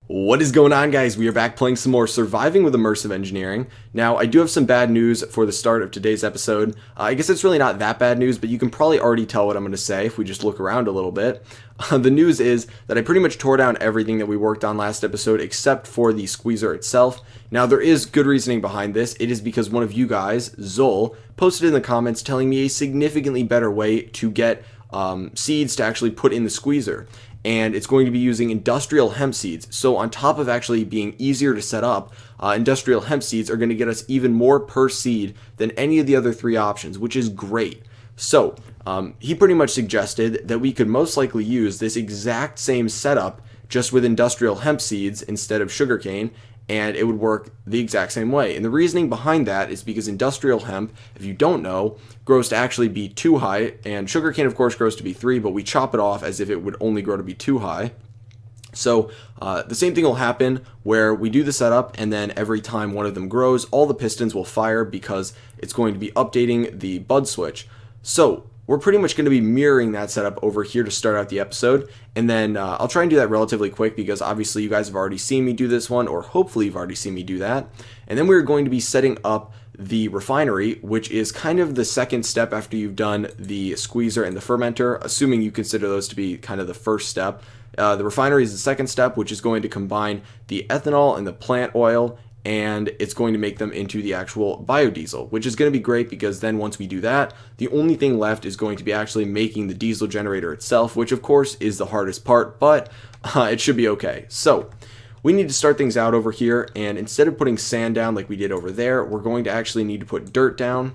What is going on, guys? We are back playing some more Surviving with Immersive Engineering. Now, I do have some bad news for the start of today's episode. I guess it's really not that bad news, but you can probably already tell what I'm going to say if we just look around a little bit. The news is that I pretty much tore down everything that we worked on last episode except for the squeezer itself. Now, there is good reasoning behind this. It is because one of you guys, Zol, posted in the comments telling me a significantly better way to get seeds to actually put in the squeezer. And it's going to be using industrial hemp seeds. So on top of actually being easier to set up, industrial hemp seeds are going to get us even more per seed than any of the other three options, which is great. So he pretty much suggested that we could most likely use this exact same setup just with industrial hemp seeds instead of sugarcane, and it would work the exact same way. And the reasoning behind that is because industrial hemp, if you don't know, grows to actually be 2 high, and sugarcane, of course, grows to be 3, but we chop it off as if it would only grow to be 2 high. So the same thing will happen where we do the setup, and then every time one of them grows, all the pistons will fire because it's going to be updating the bud switch. So we're pretty much going to be mirroring that setup over here to start out the episode, and then I'll try and do that relatively quick because obviously you guys have already seen me do this one, or hopefully you've already seen me do that. And then we're going to be setting up the refinery, which is kind of the second step after you've done the squeezer and the fermenter, assuming you consider those to be kind of the first step. The refinery is the second step, which is going to combine the ethanol and the plant oil, and it's going to make them into the actual biodiesel, which is going to be great because then once we do that, the only thing left is going to be actually making the diesel generator itself, which of course is the hardest part, but it should be okay. So we need to start things out over here, and instead of putting sand down like we did over there, we're going to actually need to put dirt down.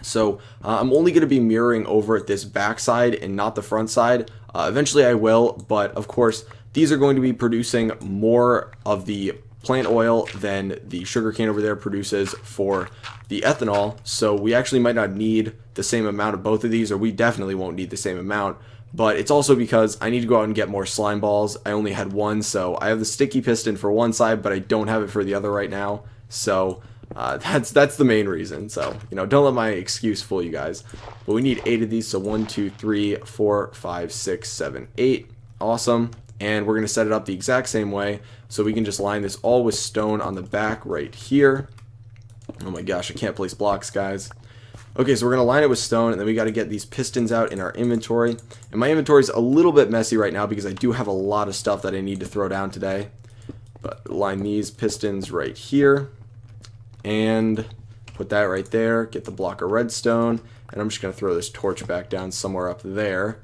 So I'm only going to be mirroring over at this back side and not the front side. Eventually I will, but of course these are going to be producing more of the plant oil than the sugarcane over there produces for the ethanol, so we actually might not need the same amount of both of these, or we definitely won't need the same amount. But it's also because I need to go out and get more slime balls. I only had one, so I have the sticky piston for one side, but I don't have it for the other right now. So that's the main reason. So, don't let my excuse fool you guys. But we need 8 of these, so 1, 2, 3, 4, 5, 6, 7, 8. Awesome. And we're going to set it up the exact same way, so we can just line this all with stone on the back right here. Oh my gosh, I can't place blocks, guys. Okay, so we're going to line it with stone, and then we got to get these pistons out in our inventory. And my inventory is a little bit messy right now because I do have a lot of stuff that I need to throw down today. But line these pistons right here, and put that right there. Get the block of redstone, and I'm just going to throw this torch back down somewhere up there.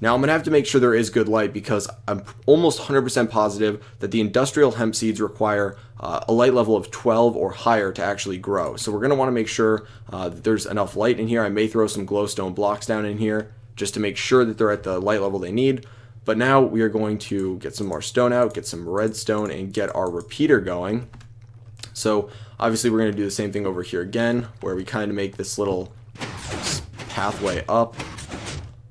Now, I'm going to have to make sure there is good light because I'm almost 100% positive that the industrial hemp seeds require a light level of 12 or higher to actually grow. So we're going to want to make sure that there's enough light in here. I may throw some glowstone blocks down in here just to make sure that they're at the light level they need. But now we are going to get some more stone out, get some redstone, and get our repeater going. So obviously we're going to do the same thing over here again, where we kind of make this little pathway up.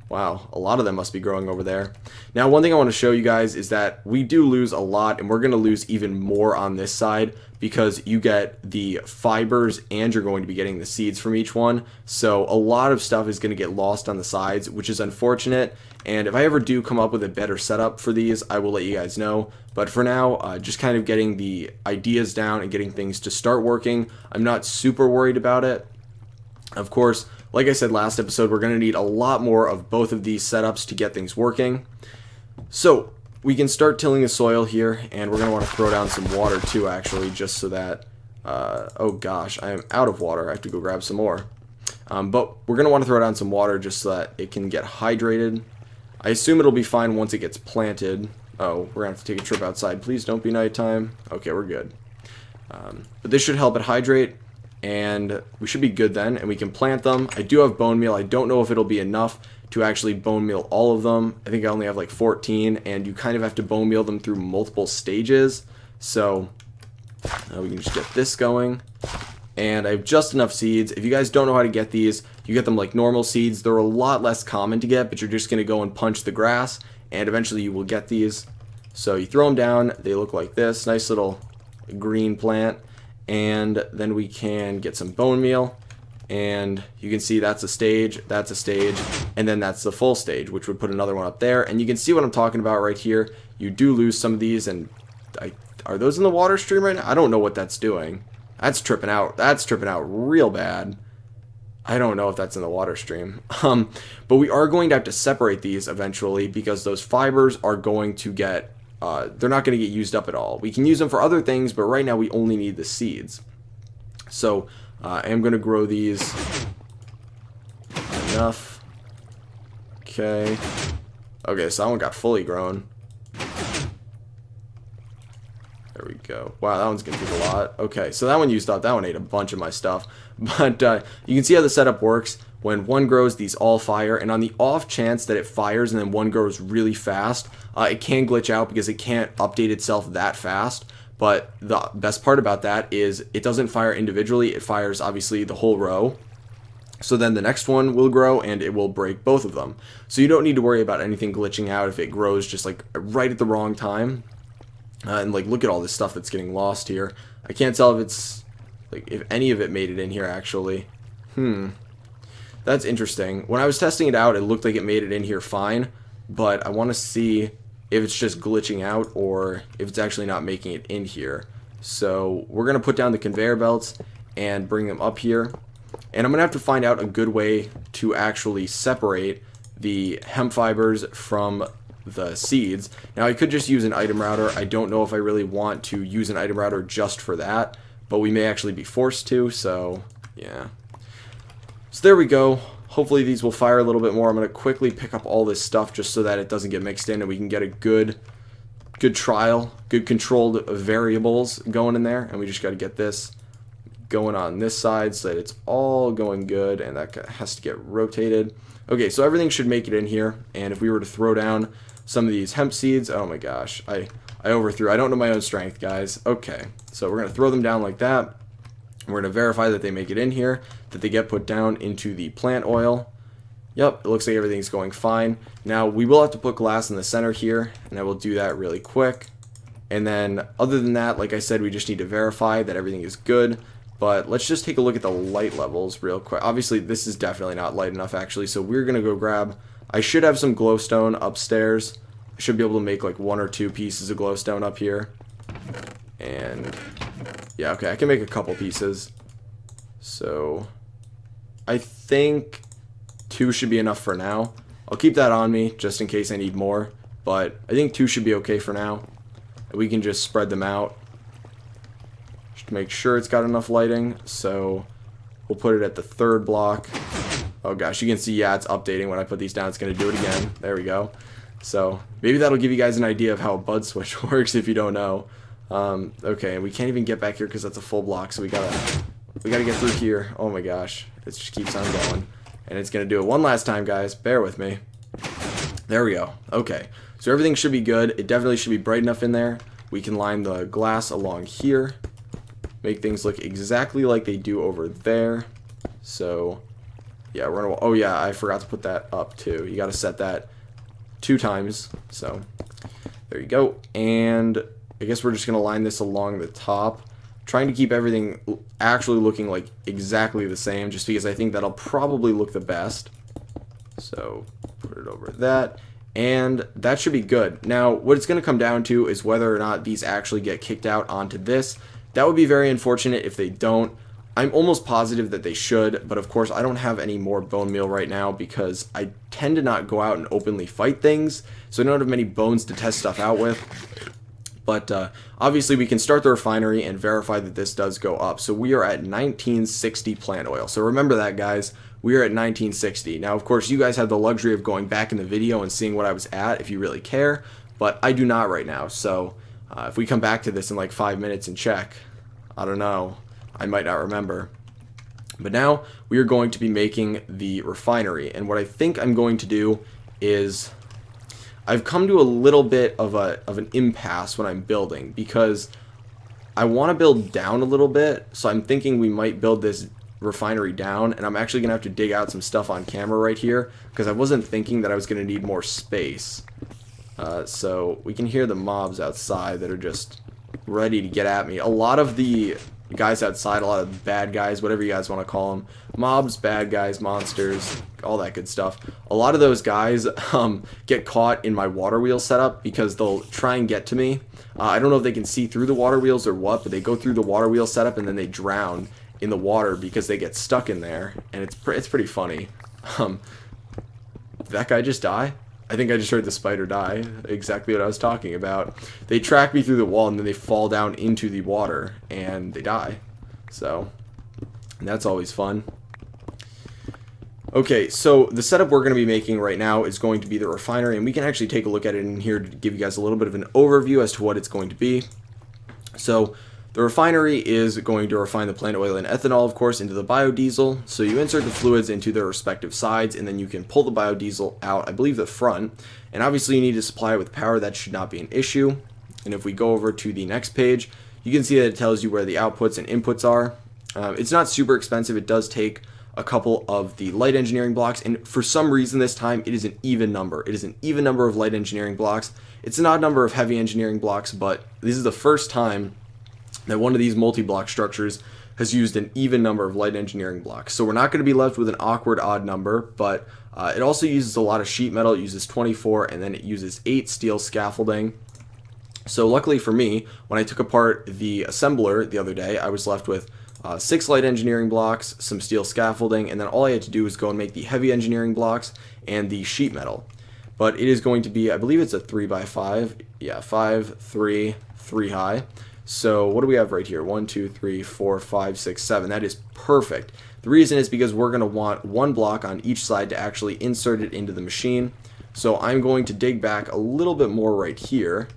Wow, a lot of them must be growing over there. Now, one thing I want to show you guys is that we do lose a lot, and we're going to lose even more on this side because you get the fibers and you're going to be getting the seeds from each one. So a lot of stuff is going to get lost on the sides, which is unfortunate. And if I ever do come up with a better setup for these, I will let you guys know. But for now, just kind of getting the ideas down and getting things to start working. I'm not super worried about it. Of course, like I said last episode, we're going to need a lot more of both of these setups to get things working. So we can start tilling the soil here, and we're going to want to throw down some water too, actually, just so that, oh gosh, I am out of water. I have to go grab some more. But we're going to want to throw down some water just so that it can get hydrated. I assume it'll be fine once it gets planted. Oh, we're going to have to take a trip outside. Please don't be nighttime. Okay, we're good. But this should help it hydrate, and we should be good then, and we can plant them. I do have bone meal. I don't know if it'll be enough to actually bone meal all of them. I think I only have like 14, and you kind of have to bone meal them through multiple stages. So we can just get this going, and I have just enough seeds. If you guys don't know how to get these, you get them like normal seeds. They're a lot less common to get, but you're just going to go and punch the grass, and eventually you will get these. So you throw them down. They look like this. Nice little green plant. And then we can get some bone meal, and you can see that's a stage, and then that's the full stage, which would put another one up there. And you can see what I'm talking about right here. You do lose some of these, and Are those in the water stream right now? I don't know what that's doing. That's tripping out. That's tripping out real bad. I don't know if that's in the water stream. But we are going to have to separate these eventually because those fibers are going to get, they're not going to get used up at all. We can use them for other things, but right now we only need the seeds. So I am going to grow these enough. Okay. Okay, so that one got fully grown. There we go. Wow, that one's going to take a lot. Okay, so that one used up. That one ate a bunch of my stuff. But you can see how the setup works. When one grows, these all fire. And on the off chance that it fires and then one grows really fast, it can glitch out because it can't update itself that fast. But the best part about that is it doesn't fire individually. It fires, obviously, the whole row. So then the next one will grow and it will break both of them. So you don't need to worry about anything glitching out if it grows just like right at the wrong time. And like, look at all this stuff that's getting lost here. I can't tell if it's like if any of it made it in here actually. That's interesting. When I was testing it out, it looked like it made it in here fine, but I want to see if it's just glitching out or if it's actually not making it in here. So we're gonna put down the conveyor belts and bring them up here, and I'm gonna have to find out a good way to actually separate the hemp fibers from the seeds. Now I could just use an item router. I don't know if I really want to use an item router just for that, but we may actually be forced to, so yeah. So there we go. Hopefully these will fire a little bit more. I'm going to quickly pick up all this stuff just so that it doesn't get mixed in and we can get a good trial, good controlled variables going in there. And we just got to get this going on this side so that it's all going good, and that has to get rotated. Okay, so everything should make it in here, and if we were to throw down some of these hemp seeds, oh my gosh, I overthrew. I don't know my own strength, guys. Okay, so we're going to throw them down like that. We're going to verify that they make it in here, that they get put down into the plant oil. Yep, it looks like everything's going fine. Now, we will have to put glass in the center here, and I will do that really quick. And then, other than that, like I said, we just need to verify that everything is good. But let's just take a look at the light levels real quick. Obviously, this is definitely not light enough, actually, so we're going to go grab... I should have some glowstone upstairs. I should be able to make like 1 or 2 pieces of glowstone up here. And... yeah, okay, I can make a couple pieces. So... I think 2 should be enough for now. I'll keep that on me, just in case I need more. But I think 2 should be okay for now. We can just spread them out. To make sure it's got enough lighting, so we'll put it at the 3rd block. Oh gosh, you can see, yeah, it's updating. When I put these down, it's going to do it again. There we go. So maybe that'll give you guys an idea of how a bud switch works if you don't know. Okay, and we can't even get back here because that's a full block, so we gotta get through here. Oh my gosh, it just keeps on going, and it's going to do it one last time, guys. Bear with me. There we go. Okay, so everything should be good. It definitely should be bright enough in there. We can line the glass along here. Make things look exactly like they do over there. So, yeah, we're gonna... oh, yeah, I forgot to put that up, too. You gotta set that 2 times. So, there you go. And I guess we're just gonna line this along the top. Trying to keep everything actually looking like exactly the same, just because I think that'll probably look the best. So, put it over that. And that should be good. Now, what it's gonna come down to is whether or not these actually get kicked out onto this. That would be very unfortunate if they don't. I'm almost positive that they should, but of course I don't have any more bone meal right now because I tend to not go out and openly fight things, so I don't have many bones to test stuff out with. But obviously we can start the refinery and verify that this does go up. So we are at 1960 plant oil. So remember that, guys. We are at 1960. Now, of course, you guys have the luxury of going back in the video and seeing what I was at if you really care, but I do not right now. So if we come back to this in like 5 minutes and check, I don't know, I might not remember. But now we are going to be making the refinery, and what I think I'm going to do is I've come to a little bit of an impasse when I'm building, because I want to build down a little bit. So I'm thinking we might build this refinery down, and I'm actually gonna have to dig out some stuff on camera right here because I wasn't thinking that I was gonna need more space. So we can hear the mobs outside that are just ready to get at me. A lot of the guys outside, a lot of bad guys, whatever you guys want to call them. Mobs, bad guys, monsters, all that good stuff. A lot of those guys get caught in my water wheel setup because they'll try and get to me. I don't know if they can see through the water wheels or what, but they go through the water wheel setup and then they drown in the water because they get stuck in there, and it's pretty funny. Did that guy just die? I think I just heard the spider die. Exactly what I was talking about. They track me through the wall and then they fall down into the water and they die. So that's always fun. Okay, so the setup we're going to be making right now is going to be the refinery, and we can actually take a look at it in here to give you guys a little bit of an overview as to what it's going to be. So the refinery is going to refine the plant oil and ethanol, of course, into the biodiesel. So you insert the fluids into their respective sides, and then you can pull the biodiesel out, I believe, the front. And obviously you need to supply it with power. That should not be an issue. And if we go over to the next page, you can see that it tells you where the outputs and inputs are. It's not super expensive. It does take a couple of the light engineering blocks, and for some reason this time it is an even number. It is an even number of light engineering blocks. It's an odd number of heavy engineering blocks, but this is the first time that one of these multi-block structures has used an even number of light engineering blocks. So we're not going to be left with an awkward odd number, but it also uses a lot of sheet metal. It uses 24, and then it uses 8 steel scaffolding. So luckily for me, when I took apart the assembler the other day, I was left with 6 light engineering blocks, some steel scaffolding, and then all I had to do was go and make the heavy engineering blocks and the sheet metal. But it is going to be, I believe it's a 3x5. Yeah, 5, 3, 3 high. So what do we have right here? 1, 2, 3, 4, 5, 6, 7. That is perfect. The reason is because we're going to want one block on each side to actually insert it into the machine. So I'm going to dig back a little bit more right here,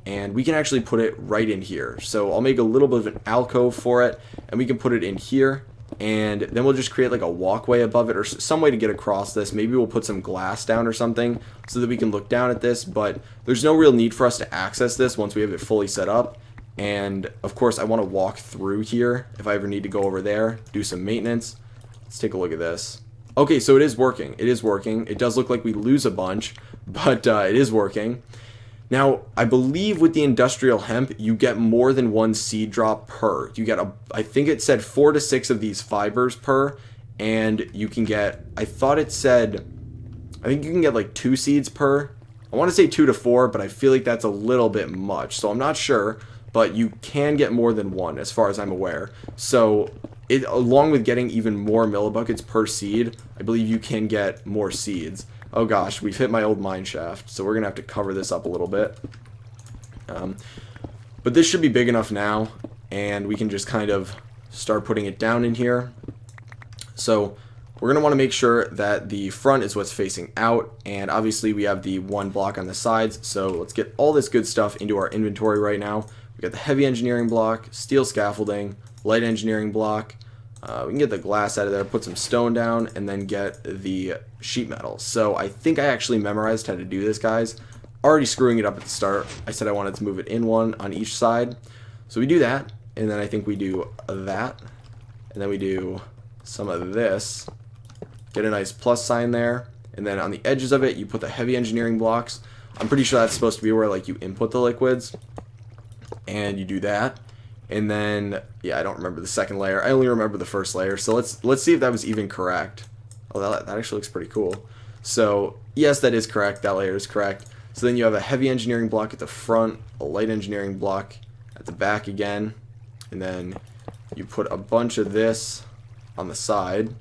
and we can actually put it right in here. So I'll make a little bit of an alcove for it, and we can put it in here, and then we'll just create like a walkway above it or some way to get across this. Maybe we'll put some glass down or something so that we can look down at this, but there's no real need for us to access this once we have it fully set up. And of course I want to walk through here if I ever need to go over there, do some maintenance. Let's take a look at this. Okay, so it is working. It is working. It does look like we lose a bunch, but it is working. Now, I believe with the industrial hemp, you get more than one seed drop per. You get, I think it said 4 to 6 of these fibers per, and you can get, I think you can get like 2 seeds per. I want to say 2 to 4, but I feel like that's a little bit much, so I'm not sure, but you can get more than one as far as I'm aware. So, along with getting even more millibuckets per seed, I believe you can get more seeds. Oh gosh, we've hit my old mine shaft, so we're going to have to cover this up a little bit. But this should be big enough now, and we can just kind of start putting it down in here. So we're going to want to make sure that the front is what's facing out, and obviously we have the one block on the sides, so let's get all this good stuff into our inventory right now. We got the heavy engineering block, steel scaffolding, light engineering block. We can get the glass out of there, put some stone down, and then get the sheet metal. So I think I actually memorized how to do this, guys. Already screwing it up at the start. I said I wanted to move it in one on each side. So we do that, and then I think we do that, and then we do some of this. Get a nice plus sign there, and then on the edges of it, you put the heavy engineering blocks. I'm pretty sure that's supposed to be where like you input the liquids, and you do that. And then, yeah, I don't remember the second layer. I only remember the first layer. So let's see if that was even correct. Oh, that actually looks pretty cool. So, yes, that is correct. That layer is correct. So then you have a heavy engineering block at the front, a light engineering block at the back again. And then you put a bunch of this on the side.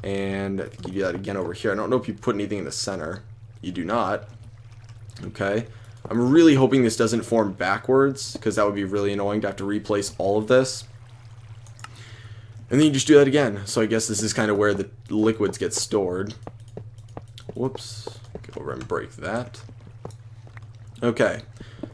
And I think you do that again over here. I don't know if you put anything in the center. You do not. Okay. I'm really hoping this doesn't form backwards, because that would be really annoying to have to replace all of this. And then you just do that again. So I guess this is kind of where the liquids get stored. Whoops. Go over and break that. Okay.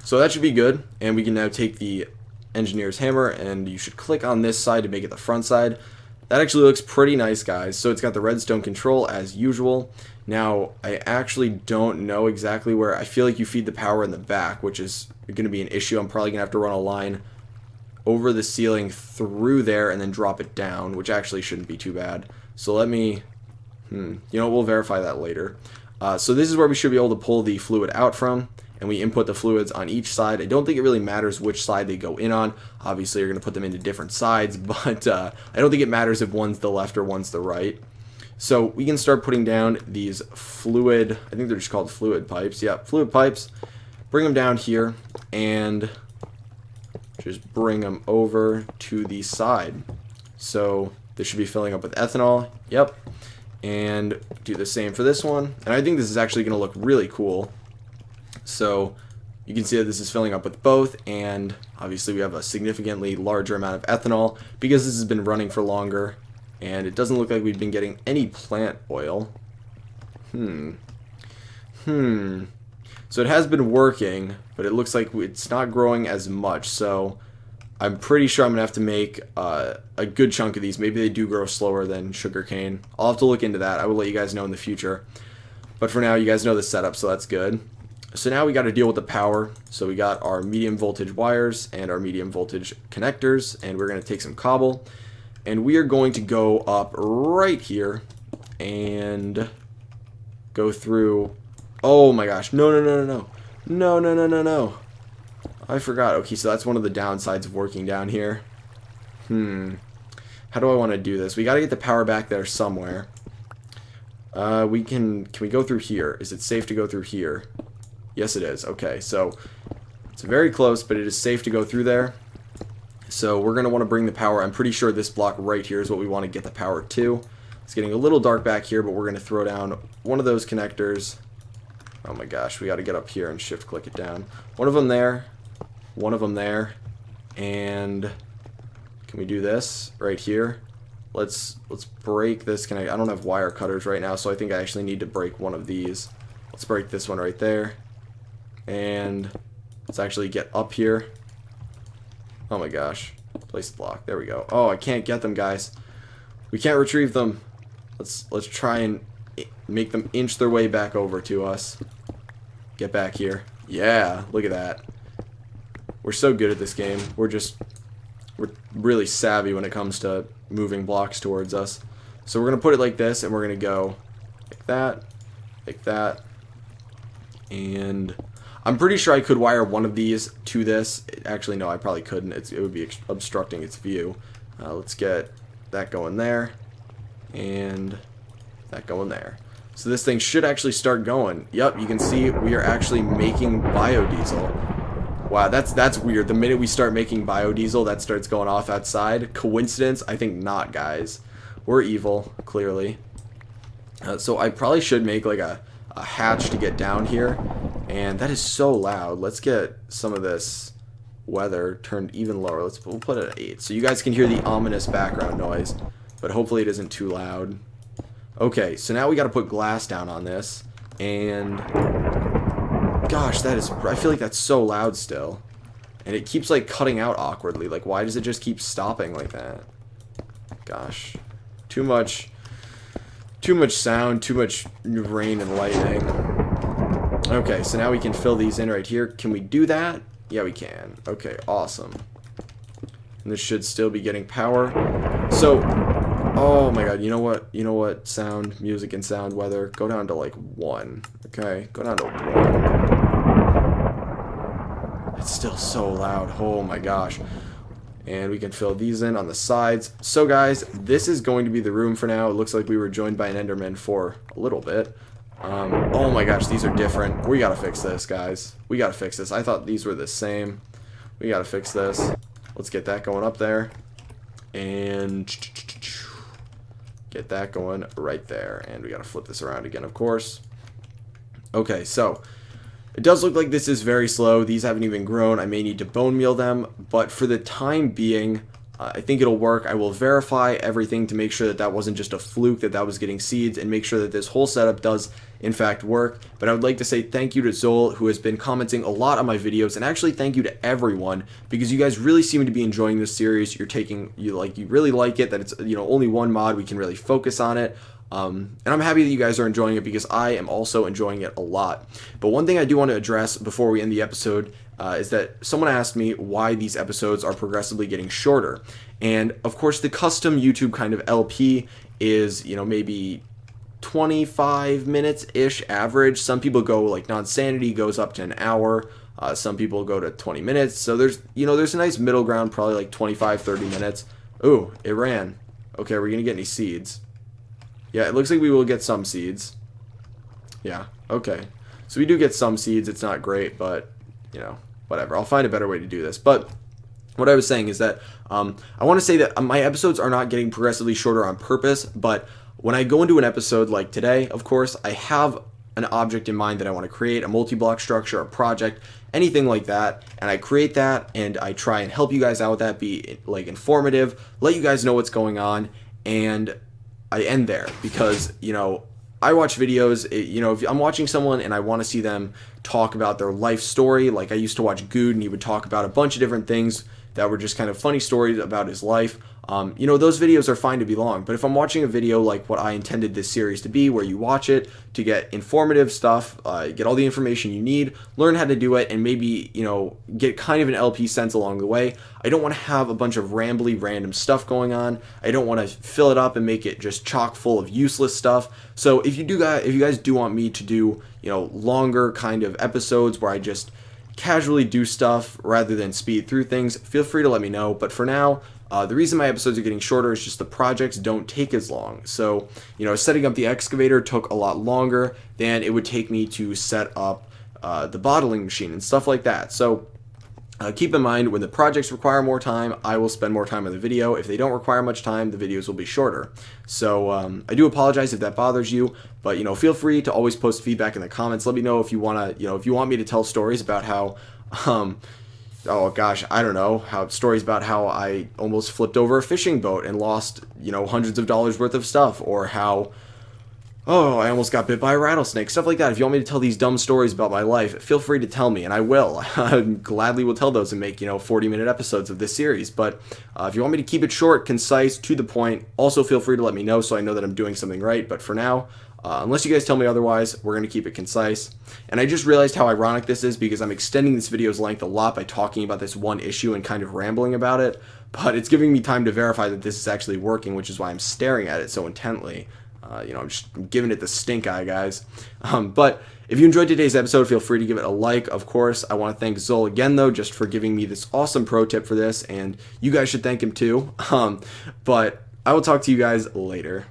So that should be good. And we can now take the engineer's hammer, and you should click on this side to make it the front side. That actually looks pretty nice, guys. So it's got the redstone control as usual. Now, I actually don't know exactly where. I feel like you feed the power in the back, which is going to be an issue. I'm probably going to have to run a line over the ceiling through there and then drop it down, which actually shouldn't be too bad. So let me, we'll verify that later. So this is where we should be able to pull the fluid out from, and we input the fluids on each side. I don't think it really matters which side they go in on. Obviously, you're going to put them into different sides, but I don't think it matters if one's the left or one's the right. So we can start putting down these fluid, I think they're just called fluid pipes. Yeah, fluid pipes. Bring them down here, and just bring them over to the side. So this should be filling up with ethanol. Yep. And do the same for this one. And I think this is actually going to look really cool. So you can see that this is filling up with both, and obviously we have a significantly larger amount of ethanol because this has been running for longer, and it doesn't look like we've been getting any plant oil. So it has been working, but it looks like it's not growing as much, so I'm pretty sure I'm going to have to make a good chunk of these. Maybe they do grow slower than sugarcane. I'll have to look into that. I will let you guys know in the future. But for now, you guys know the setup, so that's good. So now we got to deal with the power. So we got our medium voltage wires and our medium voltage connectors, and we're going to take some cobble. And we are going to go up right here and go through... Oh my gosh, no. No. I forgot. Okay, so that's one of the downsides of working down here. How do I want to do this? We got to get the power back there somewhere. Can we go through here? Is it safe to go through here? Yes, it is. Okay, so it's very close, but it is safe to go through there. So we're going to want to bring the power. I'm pretty sure this block right here is what we want to get the power to. It's getting a little dark back here, but we're going to throw down one of those connectors. Oh my gosh, we got to get up here and shift click it down. One of them there. One of them there, and can we do this right here? Let's break this. I don't have wire cutters right now, so I think I actually need to break one of these. Let's break this one right there, and let's actually get up here. Oh my gosh, place the block. There we go. Oh, I can't get them, guys. We can't retrieve them. Let's try and make them inch their way back over to us. Get back here. Yeah, look at that. We're so good at this game. We're really savvy when it comes to moving blocks towards us. So we're going to put it like this, and we're going to go like that. And I'm pretty sure I could wire one of these to this. Actually, no, I probably couldn't. It would be obstructing its view. Let's get that going there, and that going there. So this thing should actually start going. Yep, you can see we are actually making biodiesel. Wow, that's weird. The minute we start making biodiesel, that starts going off outside. Coincidence? I think not, guys. We're evil, clearly. So I probably should make like a hatch to get down here. And that is so loud. Let's get some of this weather turned even lower. We'll put it at 8. So you guys can hear the ominous background noise. But hopefully it isn't too loud. Okay, so now we got to put glass down on this. And... gosh, I feel like that's so loud still. And it keeps like cutting out awkwardly. Like, why does it just keep stopping like that? Gosh. Too much sound, too much rain and lightning. Okay, so now we can fill these in right here. Can we do that? Yeah, we can. Okay, awesome. And this should still be getting power. So, oh my god, you know what? You know what? Sound, music and sound, weather. Go down to like 1. Okay, go down to 1. It's still so loud. Oh my gosh. And we can fill these in on the sides. So guys, this is going to be the room for now. It looks like we were joined by an Enderman for a little bit. Oh my gosh, these are different. We gotta fix this, guys. We gotta fix this. I thought these were the same. We gotta fix this. Let's get that going up there. And get that going right there. And we gotta flip this around again, of course. Okay, so it does look like this is very slow. These haven't even grown. I may need to bone meal them, but for the time being, I think it'll work. I will verify everything to make sure that that wasn't just a fluke, that was getting seeds, and make sure that this whole setup does, in fact, work. But I would like to say thank you to Zol, who has been commenting a lot on my videos, and actually thank you to everyone, because you guys really seem to be enjoying this series. You really like it, that it's, only one mod. We can really focus on it. And I'm happy that you guys are enjoying it, because I am also enjoying it a lot. But one thing I do want to address before we end the episode is that someone asked me why these episodes are progressively getting shorter. And of course, the custom YouTube kind of LP is, maybe 25 minutes-ish average. Some people go like Nonsanity goes up to an hour. Some people go to 20 minutes. So there's a nice middle ground, probably like 25, 30 minutes. Ooh, it ran. Okay, are we going to get any seeds? Yeah, it looks like we will get some seeds. Yeah, okay. So we do get some seeds. It's not great, but, whatever. I'll find a better way to do this. But what I was saying is that I want to say that my episodes are not getting progressively shorter on purpose, but when I go into an episode like today, of course, I have an object in mind that I want to create, a multi-block structure, a project, anything like that, and I create that and I try and help you guys out with that, be like informative, let you guys know what's going on, and I end there because, I watch videos, if I'm watching someone and I want to see them talk about their life story, like I used to watch Good and he would talk about a bunch of different things that were just kind of funny stories about his life. Those videos are fine to be long, but if I'm watching a video like what I intended this series to be, where you watch it to get informative stuff, get all the information you need, learn how to do it, and maybe, get kind of an LP sense along the way, I don't want to have a bunch of rambly random stuff going on. I don't want to fill it up and make it just chock full of useless stuff. So if you guys do want me to do, longer kind of episodes where I just casually do stuff rather than speed through things, feel free to let me know. But for now, the reason my episodes are getting shorter is just the projects don't take as long. So, setting up the excavator took a lot longer than it would take me to set up the bottling machine and stuff like that. So keep in mind, when the projects require more time, I will spend more time on the video. If they don't require much time, the videos will be shorter. So I do apologize if that bothers you, but feel free to always post feedback in the comments. Let me know if you want to, if you want me to tell stories about how, stories about how I almost flipped over a fishing boat and lost, hundreds of dollars worth of stuff, or how, I almost got bit by a rattlesnake, stuff like that. If you want me to tell these dumb stories about my life, feel free to tell me, and I will. I gladly will tell those and make, 40-minute episodes of this series. But if you want me to keep it short, concise, to the point, also feel free to let me know so I know that I'm doing something right. But for now, unless you guys tell me otherwise, we're going to keep it concise. And I just realized how ironic this is because I'm extending this video's length a lot by talking about this one issue and kind of rambling about it. But it's giving me time to verify that this is actually working, which is why I'm staring at it so intently. I'm just giving it the stink eye, guys. But if you enjoyed today's episode, feel free to give it a like. Of course, I want to thank Zol again, though, just for giving me this awesome pro tip for this, and you guys should thank him too. But I will talk to you guys later.